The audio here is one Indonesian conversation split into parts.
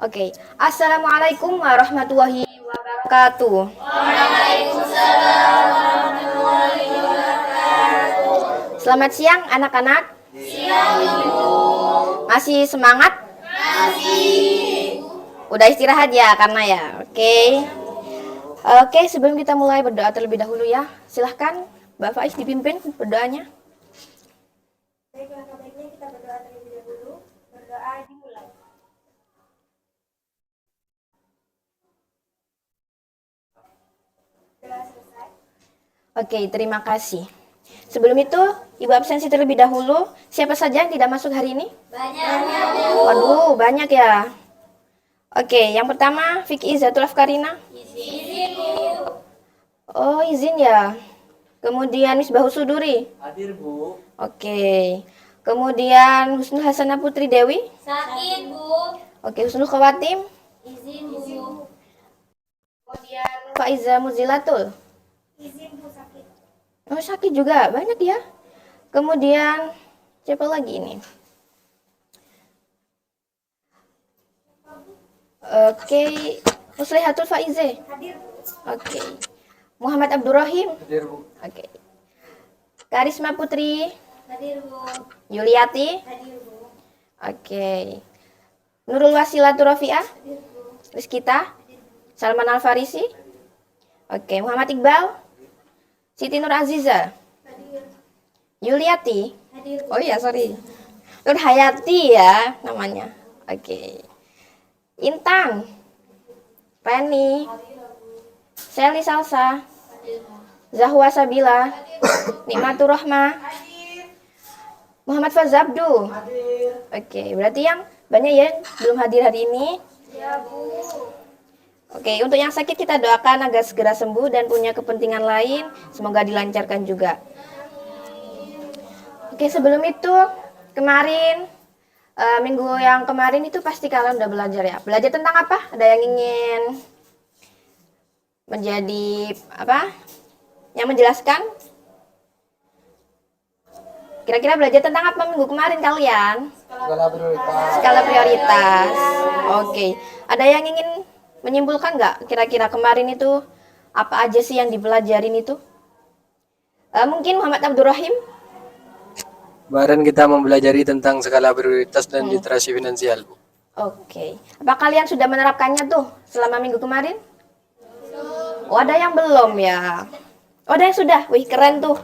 Oke. Assalamualaikum warahmatullahi wabarakatuh. Selamat siang anak-anak. Masih semangat? Udah istirahat ya karena ya. Oke. Oke, sebelum kita mulai berdoa terlebih dahulu ya. Silahkan Mbak Faiz dipimpin berdoanya. Baik, langkah baiknya kita berdoa terlebih dahulu. Berdoa dimulai. Doa selesai. Oke, terima kasih. Sebelum itu, Ibu absensi terlebih dahulu. Siapa saja yang tidak masuk hari ini? Banyak. Waduh, banyak ya. Oke, yang pertama Vicky Izatul Afkarina. Izin, Bu. Oh, izin ya. Kemudian Misbahus Suduri. Hadir, Bu. Oke. Kemudian Husnul Hasanah Putri Dewi. Sakit, Bu. Oke, Husnul Khawatim. Izin, Bu. Kemudian Faiza Muzilatul. Izin, Bu, sakit. Oh, sakit juga. Banyak ya. Kemudian siapa lagi ini? Oke, Muslihatul Faize. Hadir, Bu. Oke. Muhammad Abdurrahim. Hadir, Bu. Oke. Karisma Putri Hadir, Bu. Yuliati. Hadir, Bu. Oke. Nurul Wasilatul Rafi'ah. Hadir, Bu. Rizkita. Salman Al-Farisi. Oke, Muhammad Iqbal. Siti Nur Aziza. Hadir. Yuliati. Hadir, Bu. Oh iya, sorry. Nur Hayati ya namanya. Oke. Intan. Reni. Sally Salsa. Zahwa Sabila. Nikmatur Rahmah. Muhammad Fazabdu. Hadir. Oke, berarti yang banyak ya yang belum hadir hari ini. Ya, Bu. Oke, untuk yang sakit kita doakan agar segera sembuh dan punya kepentingan lain. Semoga dilancarkan juga. Oke, sebelum itu kemarin minggu yang kemarin itu pasti kalian udah belajar ya. Belajar tentang apa? Ada yang ingin menjadi apa? Yang menjelaskan? Kira-kira belajar tentang apa minggu kemarin kalian? Skala prioritas. Skala prioritas. Oke. Ada yang ingin menyimpulkan nggak kira-kira kemarin itu apa aja sih yang dipelajarin itu? Mungkin Muhammad Abdurrahim. Kemarin kita mempelajari tentang skala prioritas dan literasi finansial, Bu. Oke. Apa kalian sudah menerapkannya tuh selama minggu kemarin? Oh, ada yang belum ya. Oh, ada yang sudah. Wih, keren tuh.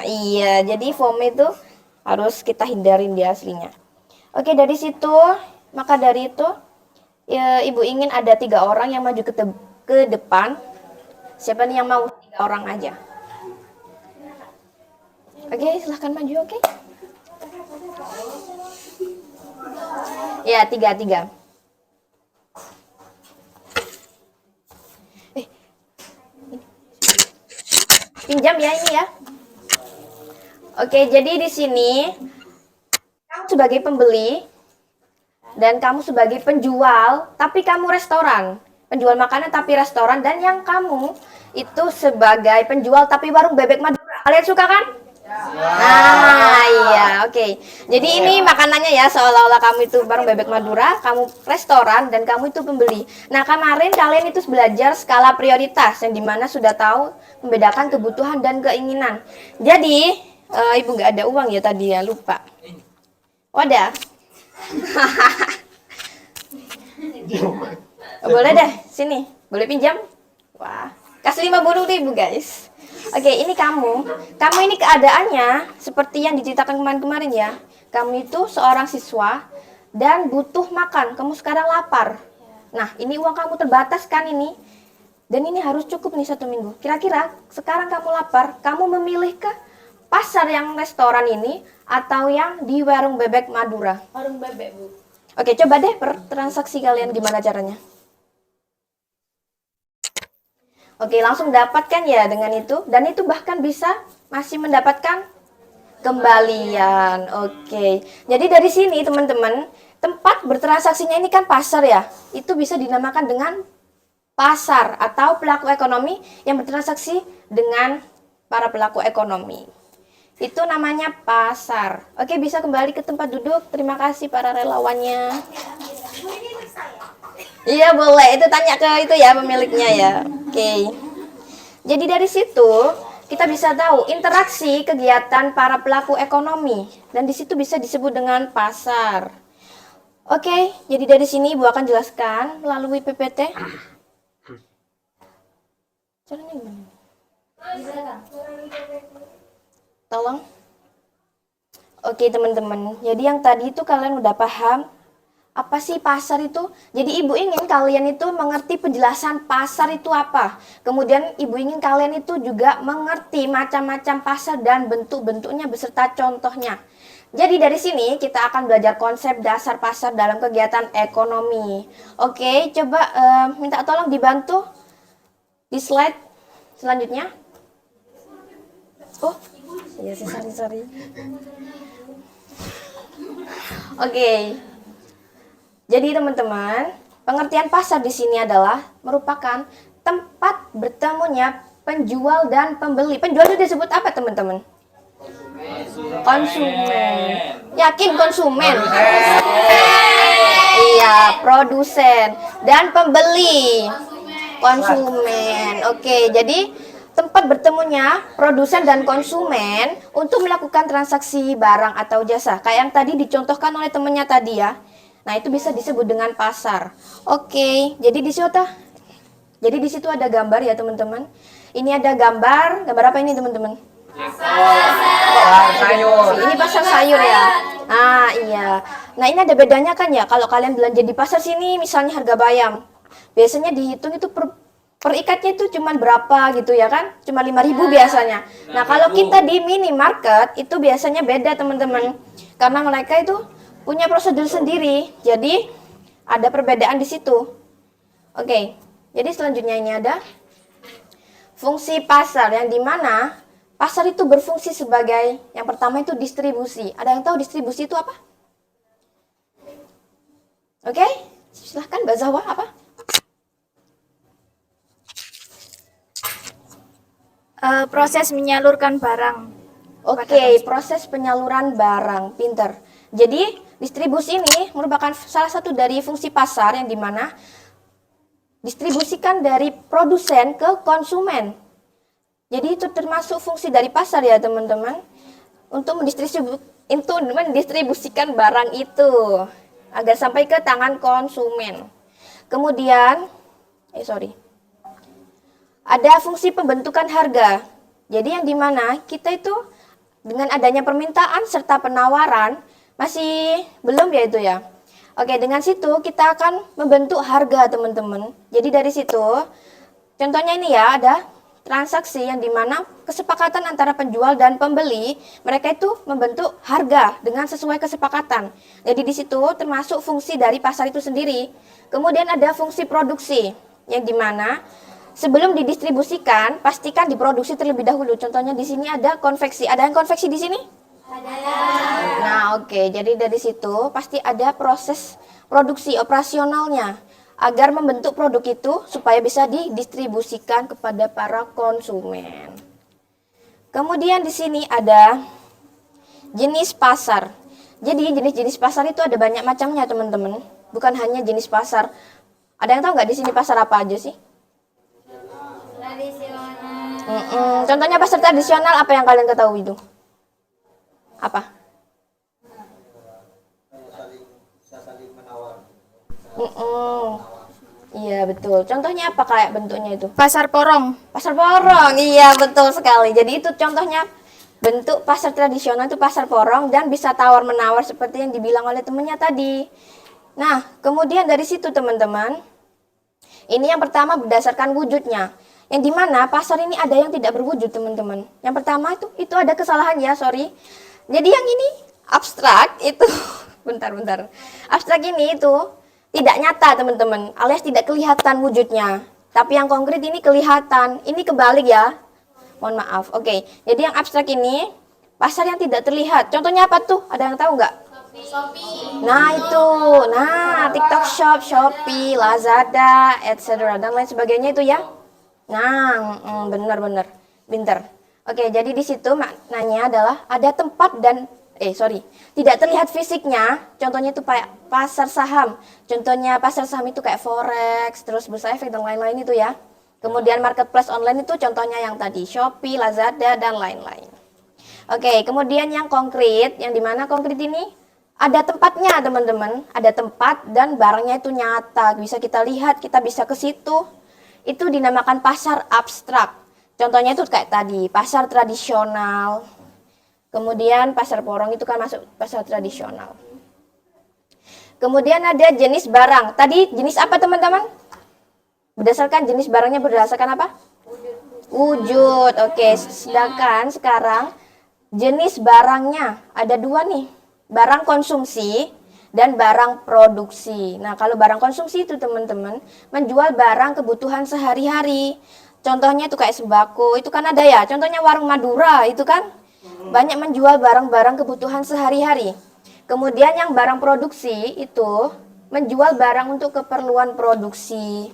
Iya, jadi foam itu harus kita hindarin dia aslinya. Oke, dari situ, maka dari itu ya, Ibu ingin ada 3 orang yang maju ke depan. Siapa nih yang mau? 3 orang aja. Oke, silahkan maju, oke? Ya, 3. Pinjam ya ini ya. Oke, jadi di sini kamu sebagai pembeli dan kamu sebagai penjual, tapi kamu restoran. Penjual makanan tapi restoran, dan yang kamu itu sebagai penjual tapi warung bebek Madura. Kalian suka kan? Nah, iya, oke. Jadi ini makanannya ya, seolah-olah kamu itu warung bebek Madura, kamu restoran, dan kamu itu pembeli. Nah, kemarin kalian itu belajar skala prioritas, yang dimana sudah tahu membedakan kebutuhan dan keinginan. Jadi, Ibu nggak ada uang ya tadi ya, lupa. Oh, ada? Boleh deh, sini. Boleh pinjam? Wah, kasih 50.000 guys. Oke, ini kamu. Kamu ini keadaannya seperti yang diceritakan kemarin-kemarin ya. Kamu itu seorang siswa dan butuh makan. Kamu sekarang lapar. Nah, ini uang kamu terbatas kan ini. Dan ini harus cukup nih 1 minggu. Kira-kira sekarang kamu lapar, kamu memilih ke pasar yang restoran ini atau yang di warung bebek Madura? Warung bebek, Bu. Oke, coba deh transaksi kalian gimana caranya. Oke, langsung dapatkan ya dengan itu. Dan itu bahkan bisa masih mendapatkan kembalian. Oke, jadi dari sini teman-teman, tempat bertransaksinya ini kan pasar ya. Itu bisa dinamakan dengan pasar atau pelaku ekonomi yang bertransaksi dengan para pelaku ekonomi. Itu namanya pasar. Oke, bisa kembali ke tempat duduk. Terima kasih para relawannya. Iya boleh, itu tanya ke itu ya pemiliknya ya. Oke. Jadi dari situ kita bisa tahu interaksi kegiatan para pelaku ekonomi dan di situ bisa disebut dengan pasar. Oke, jadi dari sini Ibu akan jelaskan melalui PPT. Caranya gimana? Tolong. Oke teman-teman, jadi yang tadi itu kalian udah paham apa sih pasar itu? Jadi ibu ingin kalian itu mengerti penjelasan pasar itu apa. Kemudian ibu ingin kalian itu juga mengerti macam-macam pasar dan bentuk-bentuknya beserta contohnya. Jadi dari sini kita akan belajar konsep dasar pasar dalam kegiatan ekonomi. Oke, coba minta tolong dibantu di slide selanjutnya. Oh, iya sih, sorry. Oke. Jadi teman-teman, pengertian pasar di sini adalah merupakan tempat bertemunya penjual dan pembeli. Penjual itu disebut apa teman-teman? Konsumen. Yakin konsumen? Iya, produsen. Dan pembeli. Konsumen. Oke, jadi tempat bertemunya produsen dan konsumen untuk melakukan transaksi barang atau jasa. Kayak yang tadi dicontohkan oleh temannya tadi ya. Nah, itu bisa disebut dengan pasar. Oke, jadi di situ ada gambar ya, teman-teman. Ini ada gambar apa ini, teman-teman? Ini pasar sayur ya. Ah, iya. Nah, ini ada bedanya kan ya. Kalau kalian belanja di pasar sini misalnya harga bayam. Biasanya dihitung itu per ikatnya itu cuma berapa gitu ya kan? Cuma 5.000 biasanya. Nah, kalau kita di minimarket itu biasanya beda, teman-teman. Karena mereka itu punya prosedur sendiri. Jadi ada perbedaan di situ. Oke. Jadi selanjutnya ini ada fungsi pasar yang dimana pasar itu berfungsi sebagai yang pertama itu distribusi. Ada yang tahu distribusi itu apa? Oke, silahkan Mbak Zahwa apa? Proses menyalurkan barang. Oke, proses penyaluran barang, pinter. Jadi distribusi ini merupakan salah satu dari fungsi pasar yang dimana distribusikan dari produsen ke konsumen. Jadi itu termasuk fungsi dari pasar ya teman-teman, untuk mendistribusikan barang itu agar sampai ke tangan konsumen. Kemudian, ada fungsi pembentukan harga. Jadi yang dimana kita itu dengan adanya permintaan serta penawaran masih belum ya itu ya. Oke, dengan situ kita akan membentuk harga teman-teman. Jadi dari situ, contohnya ini ya, ada transaksi yang dimana kesepakatan antara penjual dan pembeli, mereka itu membentuk harga dengan sesuai kesepakatan. Jadi di situ termasuk fungsi dari pasar itu sendiri. Kemudian ada fungsi produksi, yang dimana sebelum didistribusikan, pastikan diproduksi terlebih dahulu. Contohnya di sini ada konveksi. Ada yang konveksi di sini? Ada. Nah, oke. Jadi dari situ pasti ada proses produksi operasionalnya agar membentuk produk itu supaya bisa didistribusikan kepada para konsumen. Kemudian di sini ada jenis pasar. Jadi jenis-jenis pasar itu ada banyak macamnya, teman-teman. Bukan hanya jenis pasar. Ada yang tahu nggak di sini pasar apa aja sih? Tradisional. Contohnya pasar tradisional apa yang kalian ketahui itu? Apa? Iya betul. Contohnya apa kayak bentuknya itu? Pasar porong. Pasar porong. Iya betul sekali. Jadi itu contohnya bentuk pasar tradisional itu pasar porong dan bisa tawar menawar seperti yang dibilang oleh temennya tadi. Nah kemudian dari situ teman-teman, ini yang pertama berdasarkan wujudnya. Yang dimana pasar ini ada yang tidak berwujud teman-teman. Yang pertama itu ada kesalahan ya, sorry. Jadi yang ini abstrak itu, bentar. Abstrak ini itu tidak nyata teman-teman, alias tidak kelihatan wujudnya. Tapi yang konkret ini kelihatan. Ini kebalik ya. Mohon maaf. Oke. Jadi yang abstrak ini pasar yang tidak terlihat. Contohnya apa tuh? Ada yang tahu nggak? Shopee. Nah itu. Nah TikTok Shop, Shopee, Lazada, etc. dan lain sebagainya itu ya. Nah benar-benar pinter. Oke, jadi di situ maknanya adalah ada tempat dan tidak terlihat fisiknya. Contohnya itu kayak pasar saham. Contohnya pasar saham itu kayak forex, terus bursa efek dan lain-lain itu ya. Kemudian marketplace online itu contohnya yang tadi Shopee, Lazada dan lain-lain. Oke, kemudian yang konkret, yang dimana konkret ini ada tempatnya teman-teman, ada tempat dan barangnya itu nyata, bisa kita lihat, kita bisa ke situ. Itu dinamakan pasar abstrak. Contohnya itu kayak tadi, pasar tradisional. Kemudian pasar porong itu kan masuk pasar tradisional. Kemudian ada jenis barang. Tadi jenis apa teman-teman? Berdasarkan jenis barangnya berdasarkan apa? Wujud. Oke, sedangkan sekarang jenis barangnya ada dua nih. Barang konsumsi dan barang produksi. Nah, kalau barang konsumsi itu teman-teman menjual barang kebutuhan sehari-hari. Contohnya itu kayak sembako, itu kan ada ya. Contohnya warung Madura, itu kan banyak menjual barang-barang kebutuhan sehari-hari. Kemudian yang barang produksi itu menjual barang untuk keperluan produksi.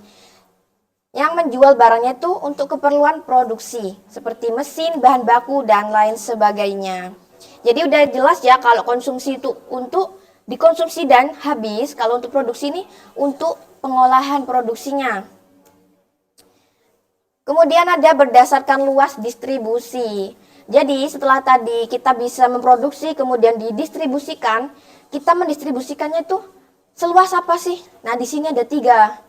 Yang menjual barangnya itu untuk keperluan produksi, seperti mesin, bahan baku, dan lain sebagainya. Jadi udah jelas ya kalau konsumsi itu untuk dikonsumsi dan habis, kalau untuk produksi ini untuk pengolahan produksinya. Kemudian ada berdasarkan luas distribusi. Jadi setelah tadi kita bisa memproduksi kemudian didistribusikan, kita mendistribusikannya itu seluas apa sih? Nah di sini ada 3.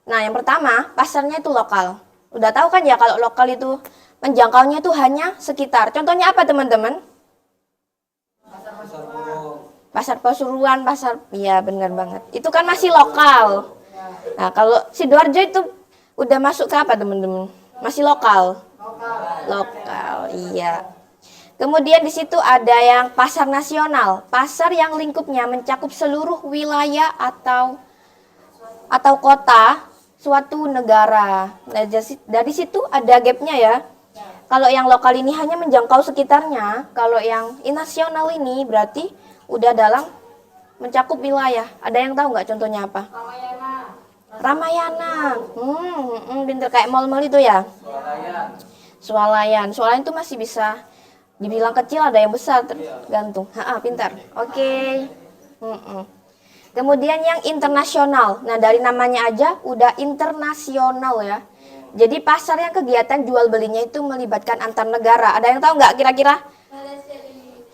Nah yang pertama pasarnya itu lokal. Udah tahu kan ya kalau lokal itu menjangkaunya itu hanya sekitar. Contohnya apa teman-teman? Pasar Pasuruan, iya benar banget. Itu kan masih lokal. Nah kalau Sidoarjo itu udah masuk ke apa teman-teman? Masih lokal. Lokal, iya. Kemudian di situ ada yang pasar nasional, pasar yang lingkupnya mencakup seluruh wilayah atau kota suatu negara. Nah, dari situ ada gapnya ya. Kalau yang lokal ini hanya menjangkau sekitarnya, kalau yang nasional ini berarti udah dalam mencakup wilayah. Ada yang tahu nggak contohnya apa? Ramayana. Pinter kayak mall-mall itu ya. Swalayan itu masih bisa dibilang kecil, ada yang besar tergantung. Pintar. Oke. Kemudian yang internasional. Nah, dari namanya aja udah internasional ya. Jadi pasar yang kegiatan jual belinya itu melibatkan antar negara. Ada yang tahu nggak kira-kira?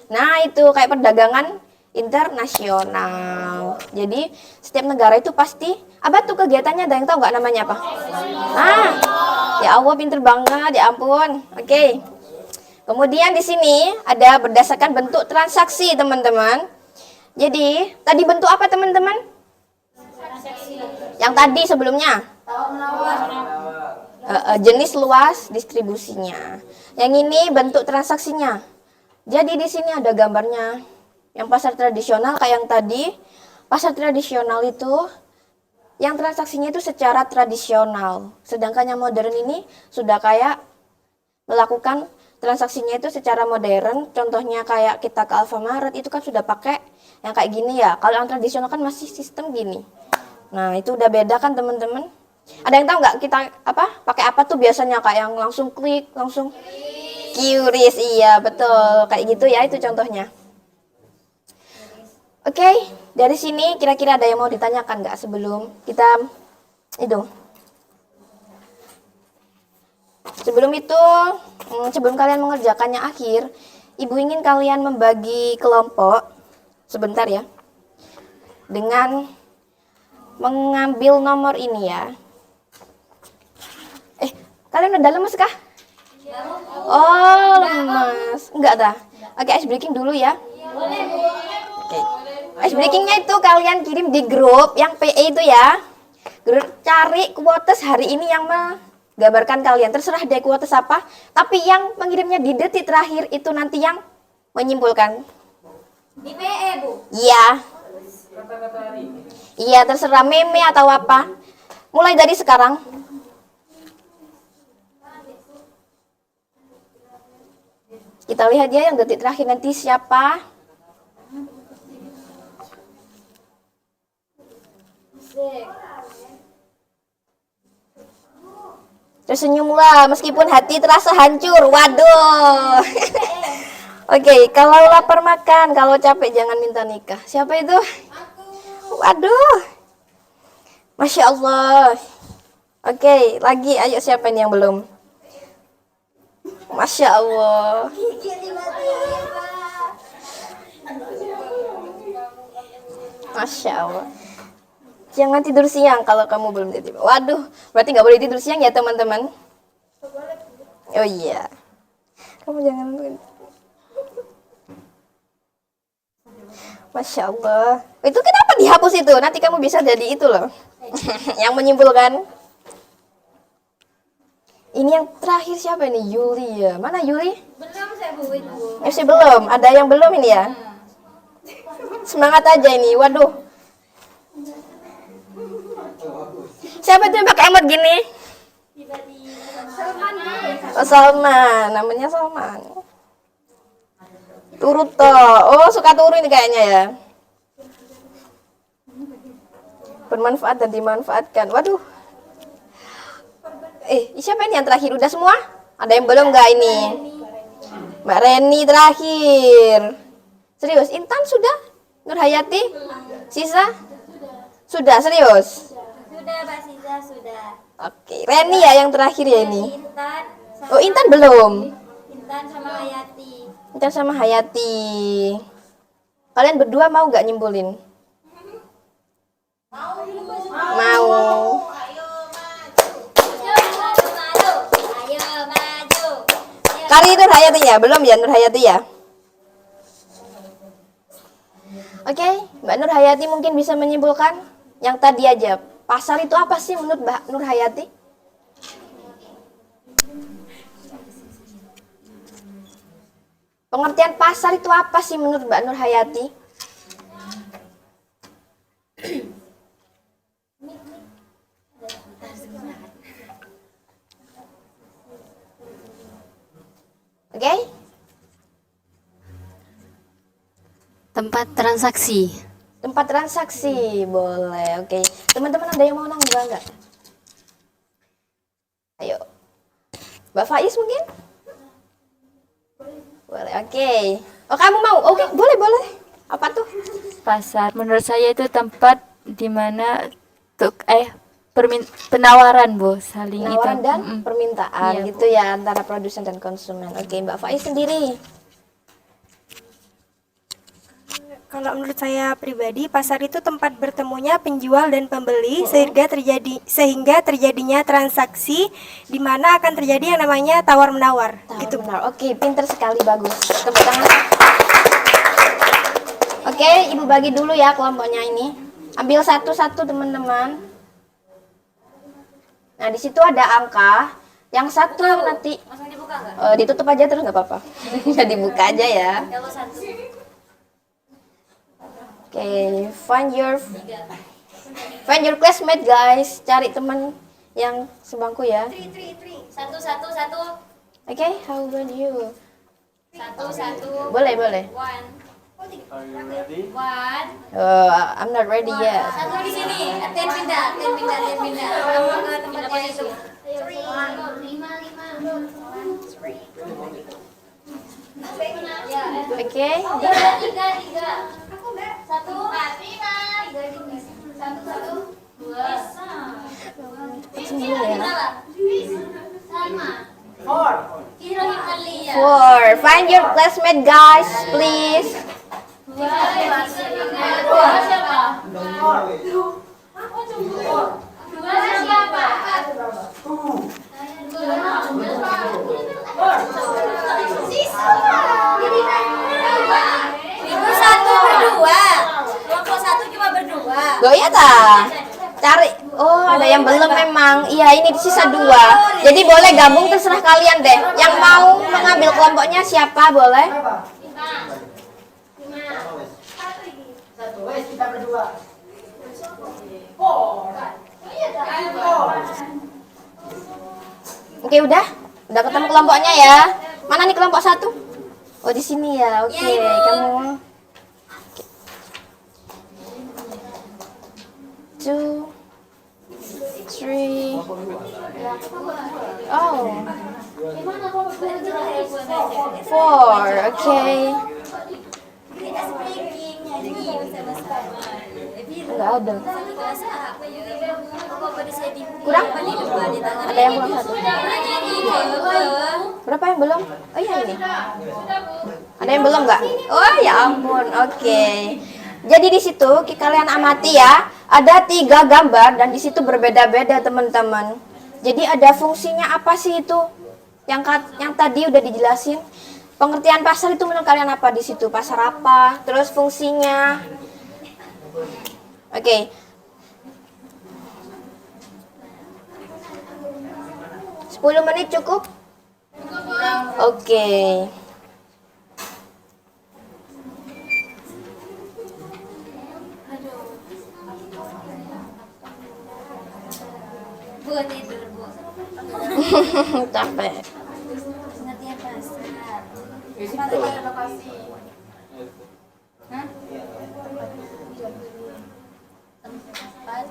Nah, itu kayak perdagangan internasional. Jadi setiap negara itu pasti apa tuh kegiatannya, ada yang tahu nggak namanya apa? Ya Allah pinter banget, ya ampun. Oke. Kemudian di sini ada berdasarkan bentuk transaksi teman-teman. Jadi tadi bentuk apa teman-teman? Yang tadi sebelumnya? Jenis luas distribusinya. Yang ini bentuk transaksinya. Jadi di sini ada gambarnya. Yang pasar tradisional kayak yang tadi, pasar tradisional itu yang transaksinya itu secara tradisional. Sedangkan yang modern ini sudah kayak melakukan transaksinya itu secara modern. Contohnya kayak kita ke Alfamart itu kan sudah pakai yang kayak gini ya. Kalau yang tradisional kan masih sistem gini. Nah, itu udah beda kan teman-teman? Ada yang tahu nggak kita pakai apa tuh biasanya, kayak yang langsung klik, langsung QRIS. Iya, betul. Kayak gitu ya, itu contohnya. Oke, dari sini kira-kira ada yang mau ditanyakan nggak sebelum kita itu? Sebelum kalian mengerjakannya akhir, Ibu ingin kalian membagi kelompok sebentar ya. Dengan mengambil nomor ini ya. Kalian udah lemes kah? Oh, lemes. Enggak dah. Oke, ice breaking dulu ya. Oke. Ice breakingnya itu kalian kirim di grup yang PE itu ya. Grup cari quotes hari ini yang menggambarkan kalian. Terserah deh quotes apa. Tapi yang mengirimnya di detik terakhir itu nanti yang menyimpulkan. Di PE, Bu? Iya. Iya, terserah meme atau apa. Mulai dari sekarang. Kita lihat ya yang detik terakhir nanti siapa. Tersenyumlah meskipun hati terasa hancur. Waduh. Oke, kalau lapar makan, kalau capek jangan minta nikah. Siapa itu? Waduh. Masya Allah. Oke, lagi. Ayo siapa ini yang belum? Masya Allah. Masya Allah. Jangan tidur siang kalau kamu belum tidur. Waduh, berarti nggak boleh tidur siang ya teman-teman? Oh iya. Kamu jangan. Masya Allah. Itu kenapa dihapus itu? Nanti kamu bisa jadi itu loh. Yang menyimpulkan. Ini yang terakhir siapa ini? Yuli ya. Mana Yuli? Belum saya Bu itu. Masih belum. Ada yang belum ini ya? Semangat aja ini. Waduh. Siapa itu yang pakai emot gini? Oh, Salman. Namanya Salman. Turut toh. Oh, suka turu ini kayaknya ya. Bermanfaat dan dimanfaatkan. Waduh. Siapa ini yang terakhir? Udah semua? Ada yang belum nggak ini? Mbak Reni terakhir. Serius? Intan sudah? Nur Hayati? Sisa? Sudah, serius? Sudah Mbak Siza, sudah. Oke, Reni ya yang terakhir ya ini. Intan sama, Oh, Intan belum. Intan sama Hayati. Intan sama Hayati. Kalian berdua mau nggak nyimpulin? Mau. Ayo maju. Kali Nur Hayati ya? Belum ya Nur Hayati ya? Oke, Mbak Nur Hayati mungkin bisa menyimpulkan yang tadi aja. Pasar itu apa sih menurut Mbak Nur Hayati? Pengertian pasar itu apa sih menurut Mbak Nur Hayati? Oke? Tempat transaksi. Tempat transaksi, boleh. Oke. Teman-teman ada yang mau nambah nggak? Ayo. Mbak Faiz mungkin? Boleh, oke. Oh, kamu mau? Oke, boleh, boleh. Apa tuh? Pasar menurut saya itu tempat di mana penawaran, Bu, saling Penawaran itu. dan permintaan Iya, gitu ya antara produsen dan konsumen. Oke, Mbak Faiz sendiri. Kalau menurut saya pribadi, pasar itu tempat bertemunya penjual dan pembeli sehingga terjadinya transaksi di mana akan terjadi yang namanya tawar menawar. Gitu. Benar. Oke, pinter sekali, bagus. Tepuk tangan. Oke, Ibu bagi dulu ya kelompoknya ini. Ambil satu-satu teman-teman. Nah, di situ ada angka. Yang satu nanti Langsung dibuka nggak? ditutup aja terus nggak apa-apa. Nggak dibuka aja ya. Kalau satu. Oke, find your classmate guys. Cari teman yang sebangku ya. Satu. Oke, how about you? Satu. Boleh, boleh. One. Are you ready? One. I'm not ready yet. Satu di sini. Ten pindah. Kamu ke tempatnya itu. Lima. Oke. Tiga. Satu. Dua. Sini ya. Sama. Four. Find your classmate guys, please. Dua siapa? Dua siapa? Ibu satu berdua. Kelompok satu cuma berdua. Loh iya ta? Cari. Oh, ada yang belum memang. Iya, ini sisa 2. Jadi boleh gabung terserah kalian deh. Yang mau mengambil kelompoknya siapa boleh? Oke, udah ketemu kelompoknya ya. Mana nih kelompok 1? Oh, di sini ya. Oke, kamu 2 3 4. Okay. Enggak ada. Kurang? Ada yang kurang satu. Berapa yang belum? Oh iya ini. Ada yang belum nggak? Oh ya ampun. Oke. Jadi di situ kalian amati ya, ada 3 gambar dan di situ berbeda-beda teman-teman. Jadi ada fungsinya apa sih itu? Yang tadi udah dijelasin. Pengertian pasar itu menurut kalian apa di situ? Pasar apa? Terus fungsinya. Oke. 10 menit cukup? Oke. Bu, tidur, Bu. Capek. Pengertian pasar. Apa tadi? Hah? Tempat.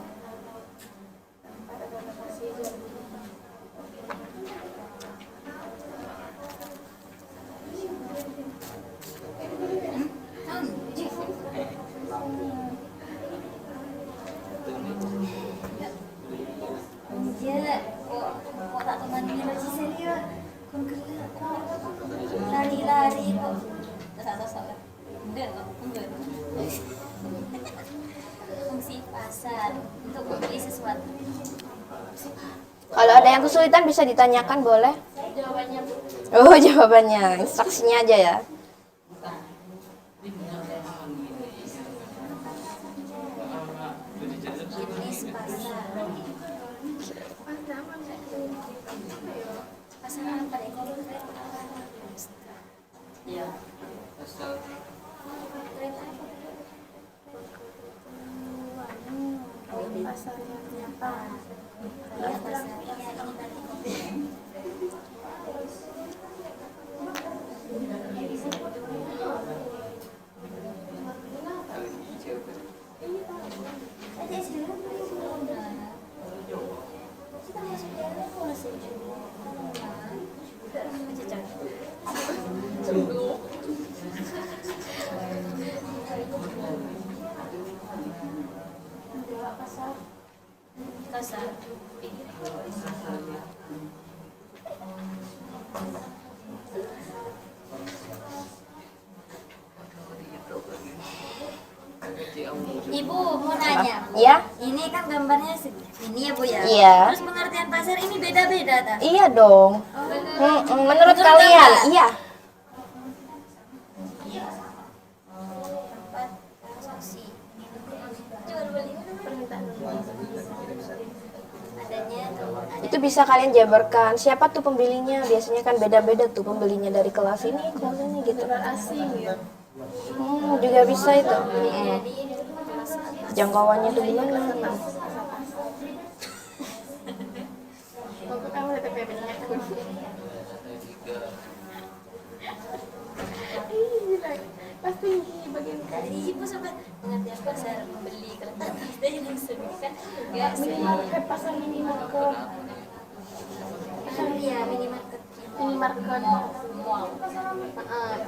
Iya, kok tak teman lagi serius? Kok gelap kok lari-lari kok. Tak salah. Enggak kok, enggak. Fungsi pasar untuk membeli sesuatu. Kalau ada yang kesulitan bisa ditanyakan boleh? Jawabannya, Bu. Oh jawabannya, instruksinya aja ya. Jenis pasar. Pasar apa deh? Iya. Pasarnya apa? Iya, pasarnya ini tadi. Kasar. Ibu mau nanya, Bu. Iya? Ini kan gambarnya ini ya, Bu ya. Iya. Terus pengertian pasar ini beda-beda, ta? Iya dong. Menurut kalian, iya. Tempat transaksi. Jual beli adanya tuh. Itu bisa kalian jabarkan. Siapa tuh pembelinya? Biasanya kan beda-beda tuh pembelinya dari kelas ini gitu. Asing ya. Juga bisa itu. Jadi Jangkauannya tuh gimana? tadi Ibu sempat pengertian pasar membeli kertas dan yang sebutkan enggak sih. Pasar minimarket, Iya, minimarket. minimarket,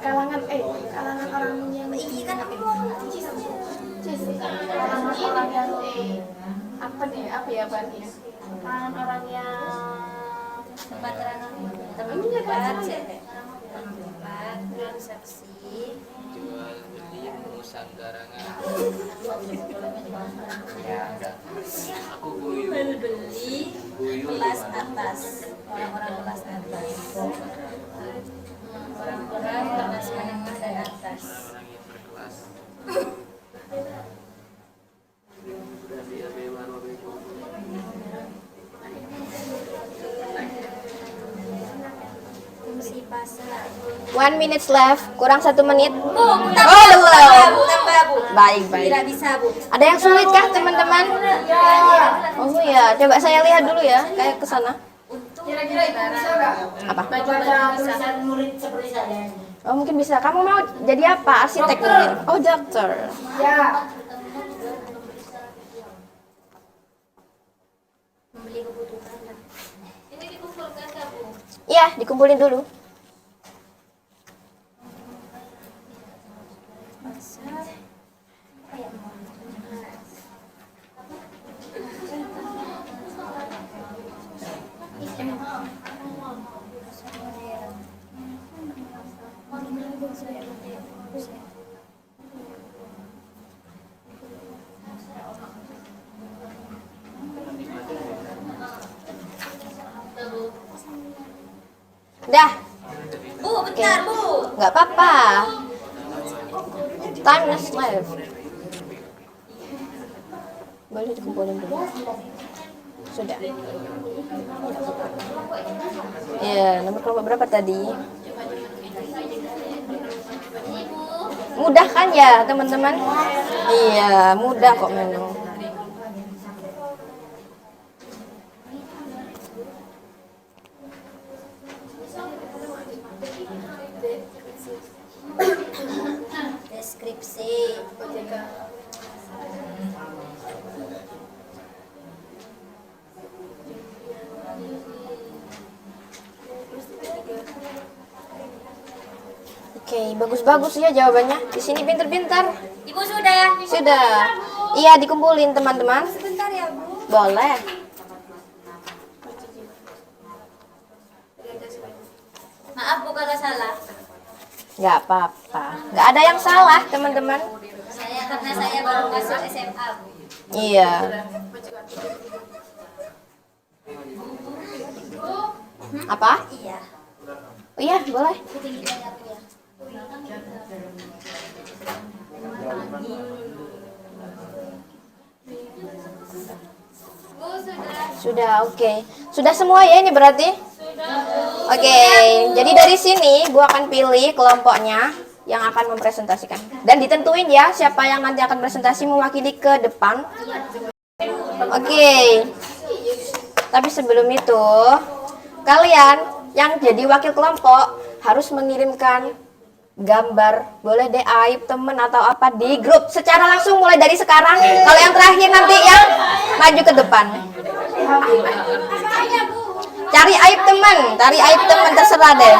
kalangan orang yang Iya kan aku mau kalangan orang yang apa ya bahannya, kalangan orang yang tempat transaksi Jual beli memusang garangan. Aku jual beli kelas atas, orang-orang kelas atas, orang-orang kelas menengah dan atas. Orang yang berkelas. Fungsi pasar. 1 minute left, kurang 1 menit. Bu, Oh, tambah, belum. tambah, Bu. Baik, baik. Tidak bisa, Bu. Ada yang sulit kah teman-teman? Oh ya, coba saya lihat dulu ya, kayak ke sana. kira-kira itu bisa nggak? Apa? Baca tulisan murid seperti saya. Oh mungkin bisa. Kamu mau jadi apa? Arsitek mungkin? Oh dokter. Ya, Membeli kebutuhan. Ini dikumpulkan, Bu. Iya, dikumpulin dulu. Sudah. Bu, bentar, Bu. Nggak apa-apa. Time is left. Boleh dikumpulin dulu. Sudah. Ya, nomor kelompok berapa tadi? Mudah kan ya, teman-teman? Iya, mudah kok memang. Deskripsi. Oke, bagus-bagus ya jawabannya. Di sini pintar-pintar. Ibu sudah. Sudah. Iya, dikumpulin teman-teman. Sebentar ya, Bu. Boleh. Maaf Bu kalau salah. Nggak apa-apa. Nggak ada yang salah, teman-teman. Karena saya baru masuk SMA, Bu. Iya. Apa? Iya. Oh iya, boleh. Tinggi banyak ya. Sudah, oke. Sudah semua ya ini berarti? Oke, jadi dari sini gua akan pilih kelompoknya yang akan mempresentasikan. Dan ditentuin ya siapa yang nanti akan presentasi mewakili ke depan. Oke. Tapi sebelum itu, kalian yang jadi wakil kelompok harus mengirimkan gambar, boleh deh aib temen atau apa di grup secara langsung mulai dari sekarang. Kalau yang terakhir nanti yang maju ke depan. Cari aib temen terserah deh.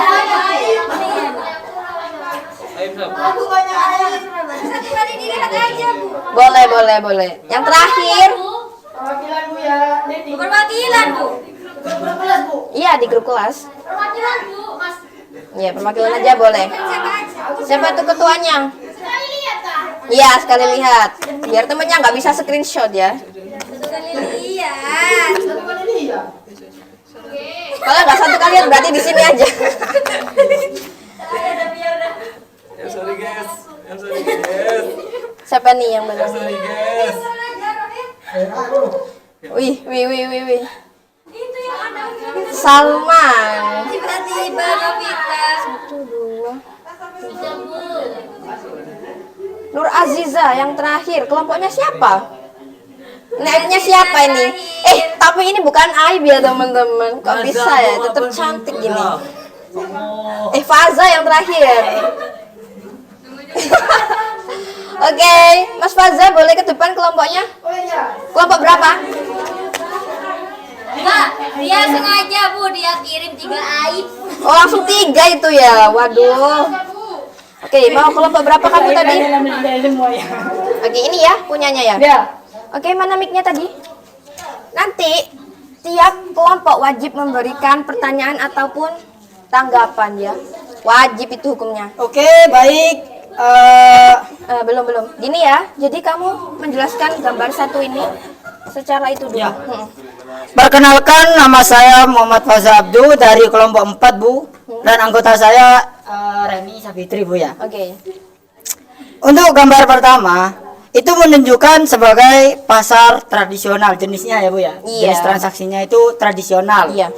Boleh. Yang terakhir, Perwakilan, Bu. iya di grup kelas. Perwakilan, Bu. Mas. Iya, perwakilan aja boleh. Siapa tuh ketuanya? Sekali lihat, Kak. Iya, sekali lihat. Biar temennya nggak bisa screenshot ya. Sekali lihat. Kalau nggak satu kali lihat berarti di sini aja. Sorry guys. Sorry guys. Siapa nih yang belum? Sorry guys. Wih. Itu yang ada. Salman. Tiba-tiba Novita. 1, 2, 3. Nur Aziza yang terakhir. Kelompoknya siapa? Naibnya siapa ini? Tapi ini bukan aib ya teman-teman. Kok bisa ya? Tetap cantik gini. Faza yang terakhir. Oke, Mas Faza boleh ke depan kelompoknya? Kelompok berapa? Mbak, dia sengaja, Bu, dia kirim 3 aib. Oh, langsung 3 itu ya. Waduh. Oke, mau kelompok berapa kamu tadi? Oke, ini ya punyanya ya. Oke, mana mic-nya tadi? Nanti tiap kelompok wajib memberikan pertanyaan ataupun tanggapan ya. Wajib itu hukumnya. Oke, baik. Belum. Gini ya. Jadi kamu menjelaskan gambar satu ini secara itu dulu. Ya. Hmm. Perkenalkan, nama saya Muhammad Faza Abdu dari kelompok 4, Bu. Dan anggota saya Reni Safitri, Bu ya. Oke. Untuk gambar pertama, itu menunjukkan sebagai pasar tradisional jenisnya ya, Bu ya. Iya. Jenis transaksinya itu tradisional. Iya.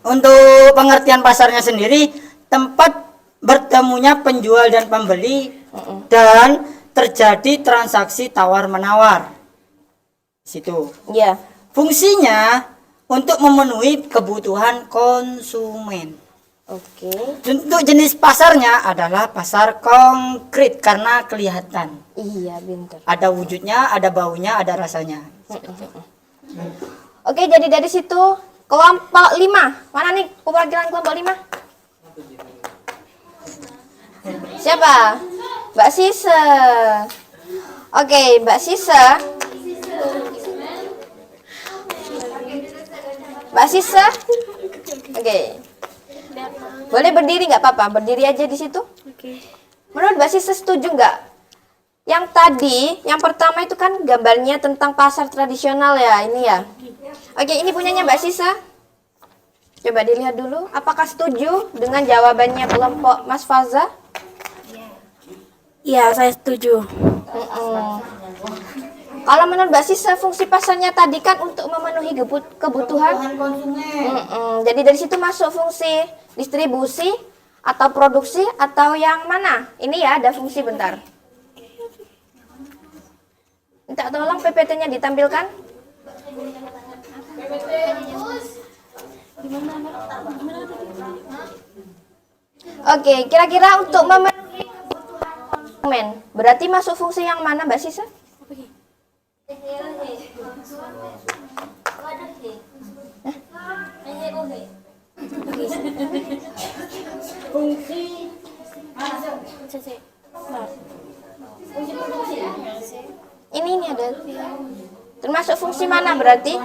Untuk pengertian pasarnya sendiri, tempat bertemunya penjual dan pembeli dan terjadi transaksi tawar-menawar. Situ. Iya. Fungsinya untuk memenuhi kebutuhan konsumen. Oke. Untuk jenis pasarnya adalah pasar konkret karena kelihatan. Iya, bentar. Ada wujudnya, ada baunya, ada rasanya. Oke, jadi dari situ kelompok 5. Mana nih perwakilan kelompok 5? Siapa? Mbak Sisa. Oke, Mbak Sisa. Mbak Sisa. Oke. Boleh berdiri nggak apa-apa? Berdiri aja di situ. Menurut Mbak Sisa setuju nggak? Yang tadi, yang pertama itu kan gambarnya tentang pasar tradisional ya, ini ya. Oke, ini punyanya Mbak Sisa. Coba dilihat dulu, apakah setuju dengan jawabannya kelompok Mas Faza? Iya, saya setuju. Kalau menurut Mbak Sisa, fungsi pasarnya tadi kan untuk memenuhi kebutuhan konsumen. Jadi dari situ masuk fungsi distribusi atau produksi atau yang mana? Ini ya ada fungsi bentar. Minta tolong PPT-nya ditampilkan. Oke, kira-kira untuk memenuhi kebutuhan konsumen, berarti masuk fungsi yang mana Mbak Sisa? Ini ada. Termasuk fungsi mana berarti?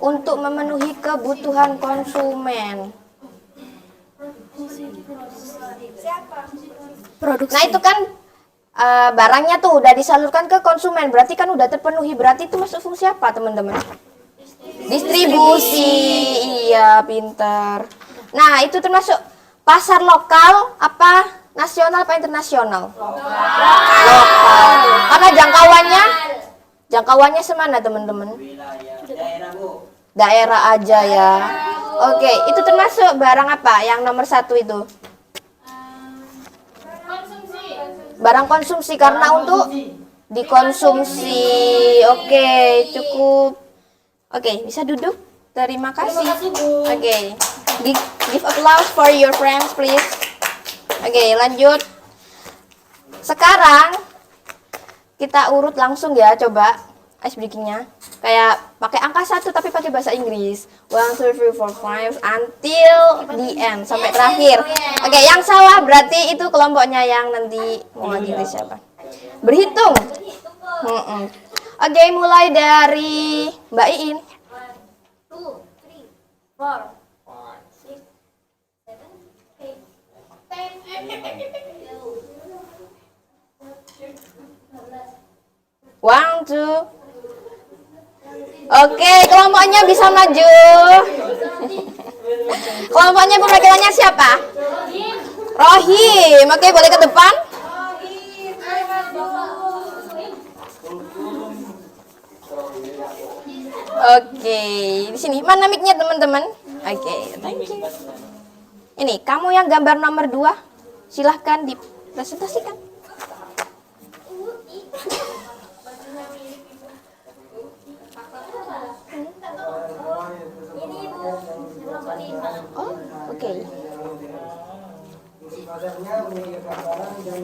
Untuk memenuhi kebutuhan konsumen. Produksi. Nah itu kan barangnya tuh udah disalurkan ke konsumen, berarti kan udah terpenuhi. Berarti itu masuk fungsi apa teman-teman? Distribusi. Iya, pintar. Nah itu termasuk pasar lokal apa nasional apa internasional? Lokal. Karena jangkauannya semana teman-teman? Daerah aja ya. Oke, itu termasuk barang apa yang nomor 1 itu? Barang konsumsi karena untuk dikonsumsi. Oke, cukup. Oke, bisa duduk. Terima kasih. Oke, give applause for your friends please. Oke, lanjut. Sekarang kita urut langsung ya, coba ice breakingnya. Kayak pakai angka 1 tapi pakai bahasa Inggris. 1, 2, 3, 4, 5 until the end, sampai terakhir. Oke, yang salah berarti itu kelompoknya yang nanti mau ngaji Inggris siapa? Berhitung. Oke, mulai dari Mbak Iin. 2, 3, 4, 5, 6, 7, 8, 1, 2. Oke, kelompoknya bisa maju. Kelompoknya perwakilannya siapa? Rohim. Oke, boleh ke depan. Oke, di sini. Mana mic-nya teman-teman? Oke, thank you. Ini, kamu yang gambar nomor 2, silahkan dipresentasikan. Oh, oke. Pasarnya menyediakan barang dan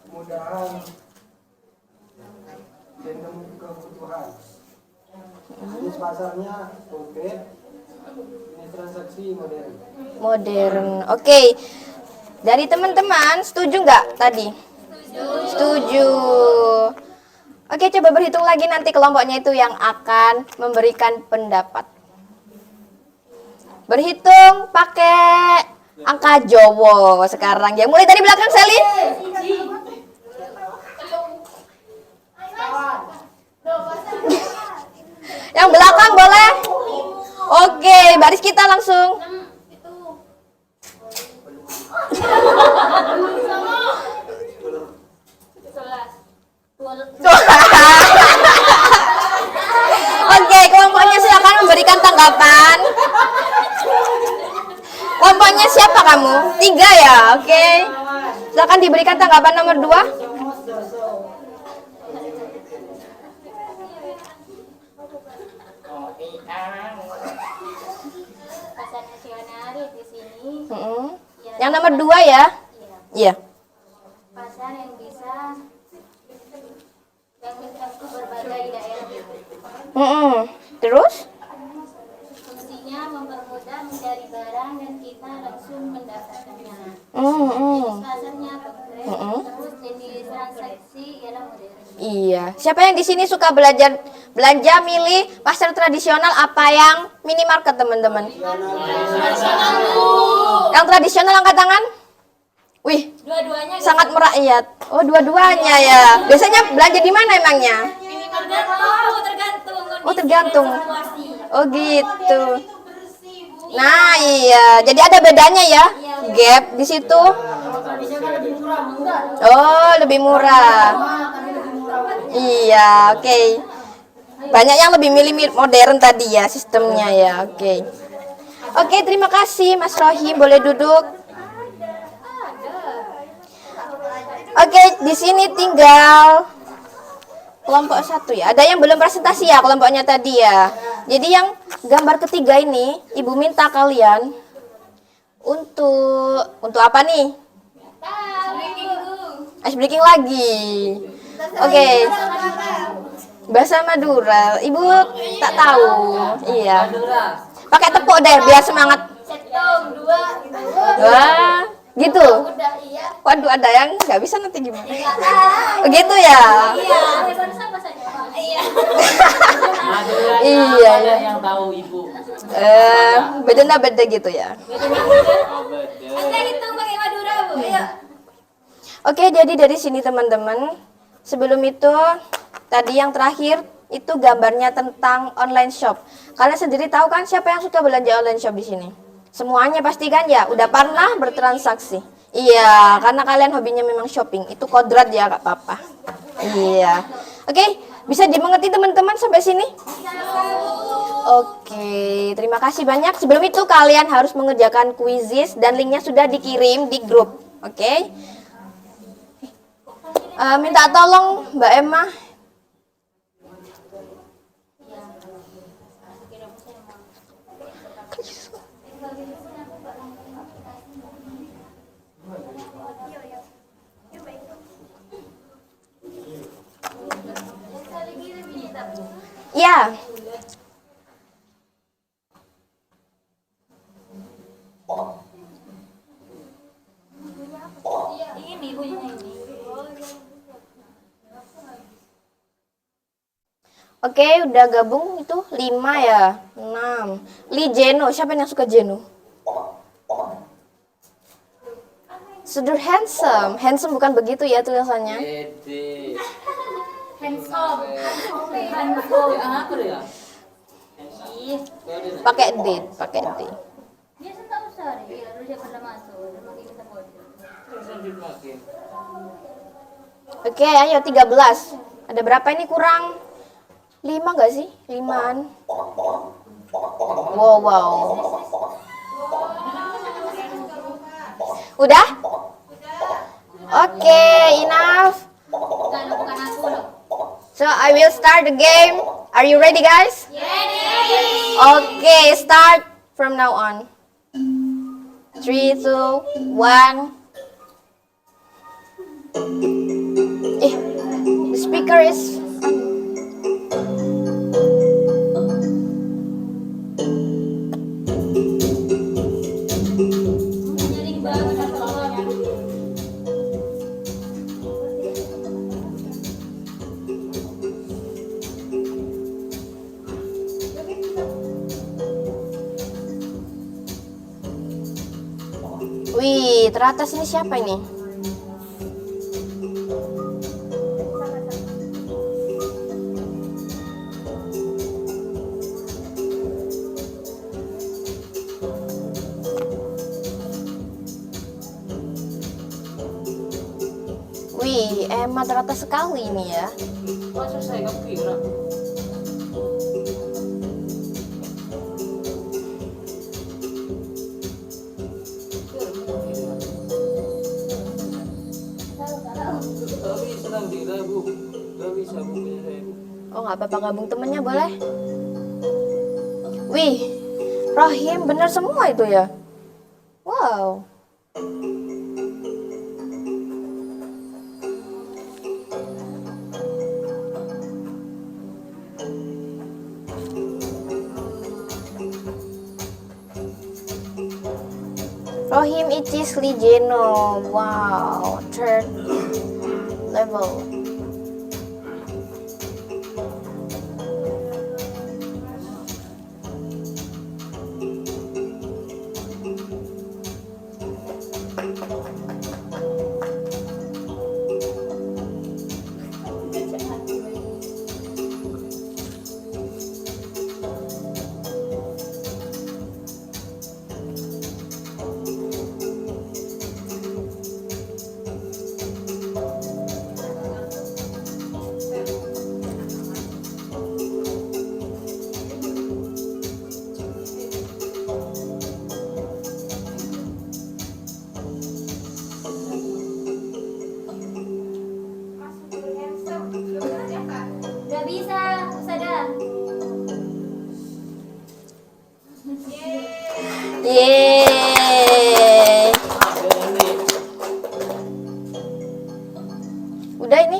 kemudahan dan kebutuhan. Jenis pasarnya konkret, jenis transaksi modern. Modern. Oke. Dari teman-teman setuju nggak tadi? Setuju. Oke, coba berhitung lagi nanti kelompoknya itu yang akan memberikan pendapat. Berhitung pakai angka Jawa sekarang ya. Mulai dari belakang Selin. Yang belakang boleh? Oke, baris kita langsung. Oke, kelompoknya silakan memberikan tanggapan. Kelompoknya siapa kamu? 3 ya, oke. Silakan diberikan tanggapan nomor 2. pasar nasional di sini. Yang nomor 2 ya? Iya. Pasar yang bisa yang mencakup berbagai daerah. Terus? Fungsinya mempermudah mencari barang dan kita langsung mendapatkannya. Pasarnya konkret, terus jenis transaksi ialah modern. Iya. Siapa yang di sini suka belanja milih pasar tradisional apa yang minimarket teman-teman? Yang tradisional angkat tangan? Wih, Dua-duanya sangat merakyat. Oh, dua-duanya ya. Biasanya belanja di mana emangnya? tergantung Oh, tergantung. Oh, gitu. Nah, iya. Jadi ada bedanya ya. Gap di situ. Oh, lebih murah. Iya, oke. Banyak yang lebih milih modern tadi ya sistemnya ya. Oke. Oke, terima kasih Mas Rohim. Boleh duduk. Oke, di sini tinggal kelompok 1 ya. Ada yang belum presentasi ya kelompoknya tadi ya. Jadi yang gambar ketiga ini Ibu minta kalian untuk apa nih? Ice breaking lagi. Oke. Bahasa Madura. Ibu tak tahu. Iya. Pakai tepuk deh biar semangat. Wah, gitu. Waduh, ada yang nggak bisa nanti gimana? Begitu ya? Iya. Yang tahu ibu. Beda gitu ya. Oke, jadi dari sini teman-teman. Sebelum itu, tadi yang terakhir itu gambarnya tentang online shop. Kalian sendiri tahu kan siapa yang suka belanja online shop di sini? Semuanya pasti kan ya, udah pernah bertransaksi. Iya, karena kalian hobinya memang shopping. Itu kodrat ya, Kak Papa. Iya. Oke, bisa dimengerti teman-teman sampai sini? Oke, terima kasih banyak. Sebelum itu kalian harus mengerjakan kuisis dan linknya sudah dikirim di grup. Oke. Minta tolong Mbak Emma. Ya. Ini bunyinya ini. Oke, udah gabung itu 5 ya, 6. Li Jeno, siapa yang suka Jeno? Sudur handsome, handsome bukan begitu ya tulisannya. Handsome. Pakai D, pakai D. Dia tahu sehari, lalu dia pernah masuk, dia makin kita bodoh. Oke, ayo 13. Ada berapa ini kurang? 5 nggak sih? 5-an. Wow. Udah? Oke, enough. Bukan aku loh. So I will start the game. Are you ready, guys? Okay, start from now on. 3, 2, 1. The speaker is. Nyaring banget soalnya. Wih, teratas ini siapa ini? Wih, Emma teratas sekali ini ya. Masa saya nggak kira? Tapi senang dira bu, nggak bisa bu punya saya bu. Oh, nggak apa-apa, gabung temennya boleh. Wih, Rohim bener semua itu ya. Wow. Rohim Icis Lijeno. Wow, third level. bisa, Ustazah. Yeay. Udah ini?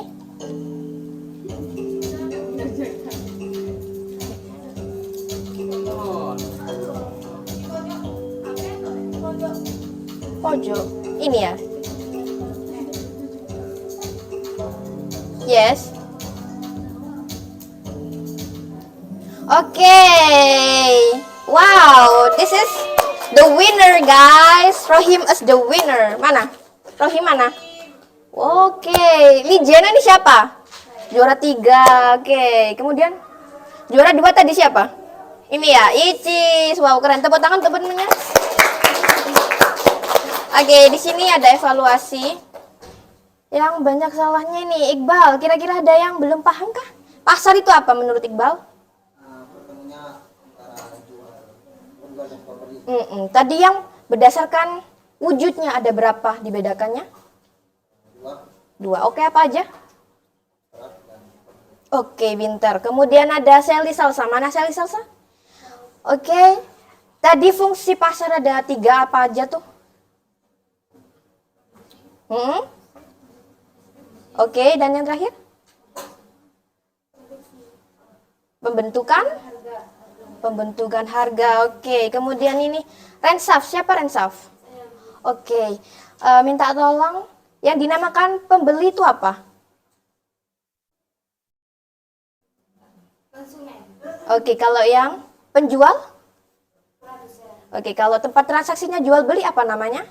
Pojok. Ini ya? Yes. Okay. Wow, this is the winner, guys. Rohim is the winner. Mana? Rohim mana? Oke, ini Jena ini siapa? Juara 3. Oke, kemudian juara 2 tadi siapa? Ini ya, Icis. Wow, keren. Tepuk tangan teman-temannya. Oke, di sini ada evaluasi. Yang banyak salahnya ini Iqbal. Kira-kira ada yang belum paham kah? Pasar itu apa menurut Iqbal? Tadi yang berdasarkan wujudnya ada berapa dibedakannya? 2. Oke, apa aja? Oke, pintar. Kemudian ada Sally Salsa. Mana Sally Salsa? Oke. Tadi fungsi pasar ada 3, apa aja tuh? Oke, dan yang terakhir? Pembentukan harga. Oke, kemudian ini Rensaf. Siapa Rensaf? Oke, minta tolong. Yang dinamakan pembeli itu apa? Oke, kalau yang penjual? Oke, kalau tempat transaksinya jual beli apa namanya?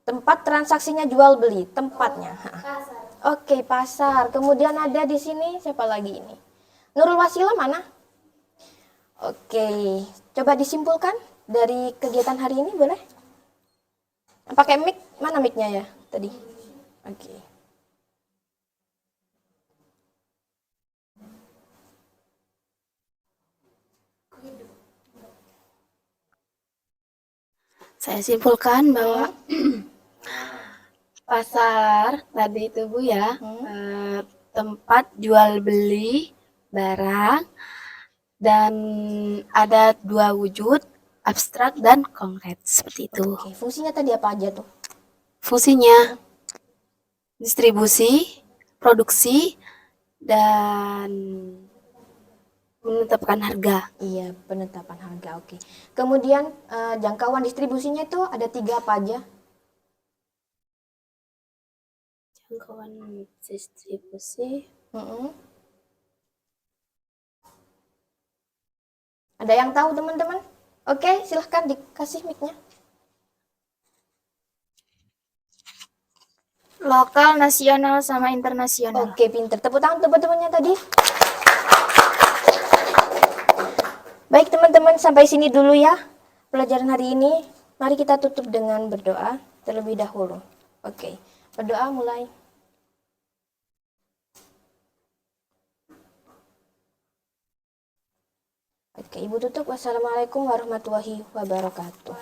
Tempat transaksinya jual beli, tempatnya. Oke, pasar. Kemudian ada di sini siapa lagi ini? Nurul Wasila mana? Oke, coba disimpulkan dari kegiatan hari ini boleh? Pakai mic, mana mic-nya ya tadi? Oke. Saya simpulkan bahwa pasar tadi itu Bu ya, tempat jual beli barang dan ada 2 wujud, abstrak dan konkret seperti itu. Oke, fungsinya tadi apa aja tuh? Fungsinya distribusi, produksi, dan menetapkan harga. Iya, penetapan harga. Oke. Kemudian jangkauan distribusinya itu ada 3 apa aja? Jangkauan distribusi. Ada yang tahu teman-teman? Oke, silahkan dikasih mic-nya. Lokal, nasional, sama internasional. Oke, pinter. Tepuk tangan teman-temannya tadi. Baik teman-teman, sampai sini dulu ya pelajaran hari ini. Mari kita tutup dengan berdoa terlebih dahulu. Oke, berdoa mulai. Oke, Ibu tutup. Wassalamualaikum warahmatullahi wabarakatuh.